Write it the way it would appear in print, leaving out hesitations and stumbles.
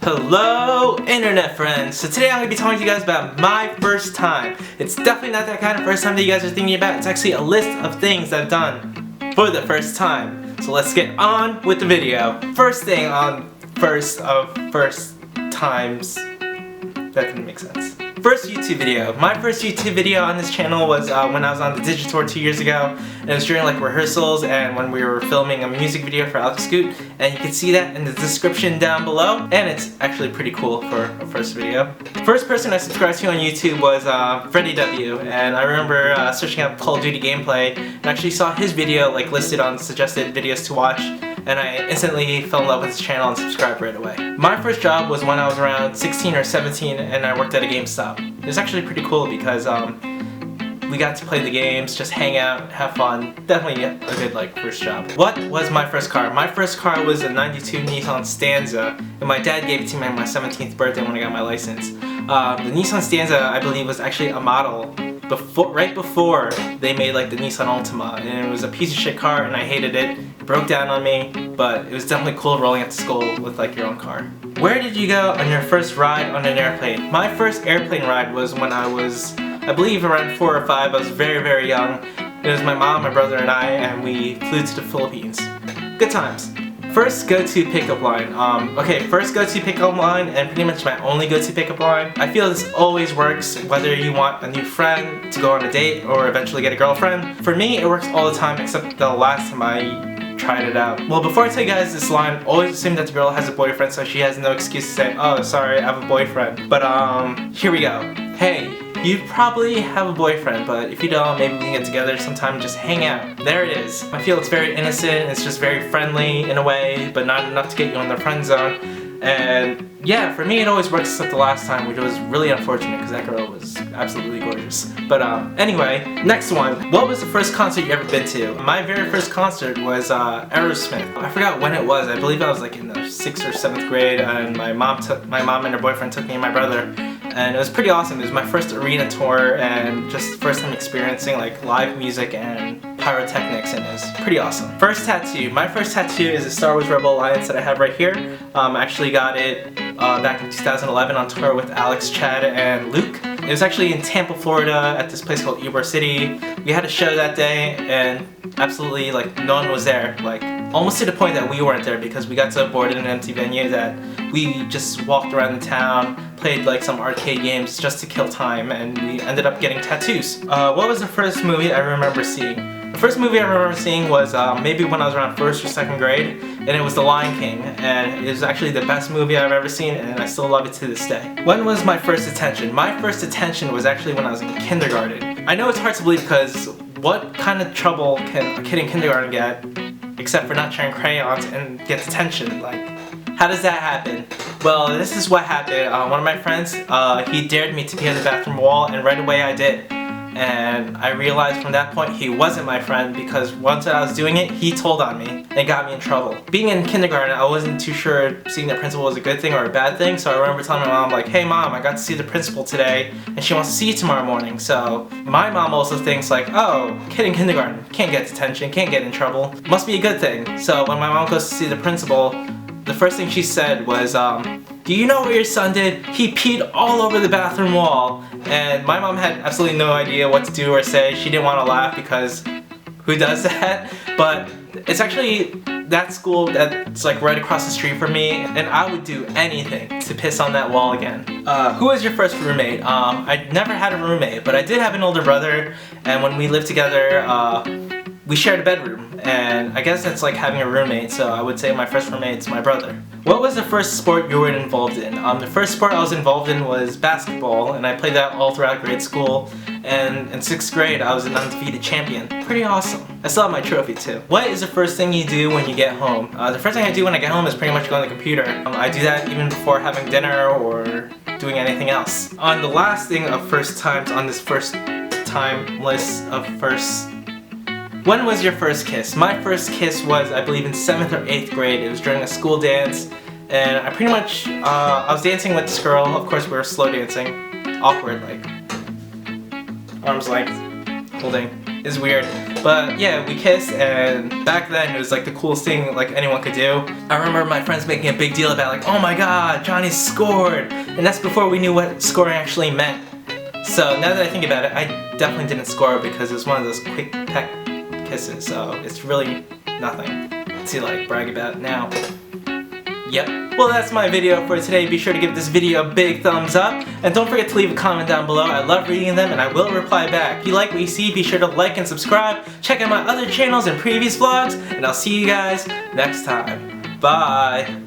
Hello internet friends! So today I'm going to be talking to you guys about my first time. It's definitely not that kind of first time that you guys are thinking about. It's actually a list of things I've done for the first time. So let's get on with the video. First thing on first times. That didn't make sense. First YouTube video. My first YouTube video on this channel was when I was on the Digitour 2 years ago. And it was during like rehearsals and when we were filming a music video for Alex Scoot. And you can see that in the description down below. And it's actually pretty cool for a first video. The first person I subscribed to on YouTube was Freddy W. And I remember searching up Call of Duty gameplay and actually saw his video like listed on suggested videos to watch. And I instantly fell in love with his channel and subscribed right away. My first job was when I was around 16 or 17 and I worked at a GameStop. It was actually pretty cool because we got to play the games, just hang out, have fun. Definitely a good like first job. What was my first car? My first car was a 92 Nissan Stanza and my dad gave it to me on my 17th birthday when I got my license. The Nissan Stanza I believe was actually a model right before they made like the Nissan Altima, and it was a piece of shit car and I hated it. It broke down on me, but it was definitely cool rolling up to school with like your own car. Where did you go on your first ride on an airplane? My first airplane ride was when I was, I believe around 4 or 5. I was very, very young. It was my mom, my brother, and I, and we flew to the Philippines. Good times. First go-to pickup line. First go-to pickup line, and pretty much my only go-to pickup line. I feel this always works, whether you want a new friend to go on a date or eventually get a girlfriend. For me, it works all the time except the last time I tried it out. Well, before I tell you guys this line, always assume that the girl has a boyfriend so she has no excuse to say, oh, sorry, I have a boyfriend. But here we go. Hey, you probably have a boyfriend, but if you don't, maybe we can get together sometime and just hang out. There it is. I feel it's very innocent, it's just very friendly in a way, but not enough to get you on the friend zone. And yeah, for me it always works except the last time, which was really unfortunate because that girl was absolutely gorgeous. But anyway, next one. What was the first concert you ever been to? My very first concert was Aerosmith. I forgot when it was. I believe I was like in the 6th or 7th grade, and my mom and her boyfriend took me and my brother. And it was pretty awesome. It was my first arena tour and just first time experiencing like live music and pyrotechnics, and it was pretty awesome. First tattoo. My first tattoo is a Star Wars Rebel Alliance that I have right here. I actually got it back in 2011 on tour with Alex, Chad, and Luke. It was actually in Tampa, Florida at this place called Ybor City. We had a show that day and absolutely like no one was there. Like almost to the point that we weren't there because we got so bored in an empty venue that we just walked around the town, played like some arcade games just to kill time, and we ended up getting tattoos. What was the first movie I remember seeing? The first movie I remember seeing was maybe when I was around 1st or 2nd grade, and it was The Lion King, and it was actually the best movie I've ever seen, and I still love it to this day. When was my first detention? My first detention was actually when I was in kindergarten. I know it's hard to believe because what kind of trouble can a kid in kindergarten get except for not sharing crayons and get detention? Like, how does that happen? Well, this is what happened. One of my friends, he dared me to pee on the bathroom wall, and right away I did. And I realized from that point he wasn't my friend because once I was doing it, he told on me and got me in trouble. Being in kindergarten, I wasn't too sure seeing the principal was a good thing or a bad thing, so I remember telling my mom like, hey mom, I got to see the principal today and she wants to see you tomorrow morning. So my mom also thinks like, oh, kid in kindergarten, can't get detention, can't get in trouble, must be a good thing. So when my mom goes to see the principal, the first thing she said was, do you know what your son did? He peed all over the bathroom wall. And my mom had absolutely no idea what to do or say. She didn't want to laugh because who does that? But it's actually that school that's like right across the street from me, and I would do anything to piss on that wall again. Who was your first roommate? I never had a roommate, but I did have an older brother, and when we lived together, we shared a bedroom, and I guess that's like having a roommate, so I would say my first roommate's my brother. What was the first sport you were involved in? The first sport I was involved in was basketball, and I played that all throughout grade school, and in 6th grade I was an undefeated champion. Pretty awesome. I still have my trophy too. What is the first thing you do when you get home? The first thing I do when I get home is pretty much go on the computer. I do that even before having dinner or doing anything else. On the last thing of first times on this first time list of first. When was your first kiss? My first kiss was, I believe, in 7th or 8th grade. It was during a school dance, and I pretty much, I was dancing with this girl. Of course, we were slow dancing. Awkward, like, arms length, holding. It's weird. But yeah, we kissed, and back then it was like the coolest thing like anyone could do. I remember my friends making a big deal about like, oh my god, Johnny scored! And that's before we knew what scoring actually meant. So now that I think about it, I definitely didn't score because it was one of those quick peck kisses, so it's really nothing to like brag about now. Yep. Well, that's my video for today. Be sure to give this video a big thumbs up. And don't forget to leave a comment down below. I love reading them and I will reply back. If you like what you see, be sure to like and subscribe. Check out my other channels and previous vlogs. And I'll see you guys next time. Bye.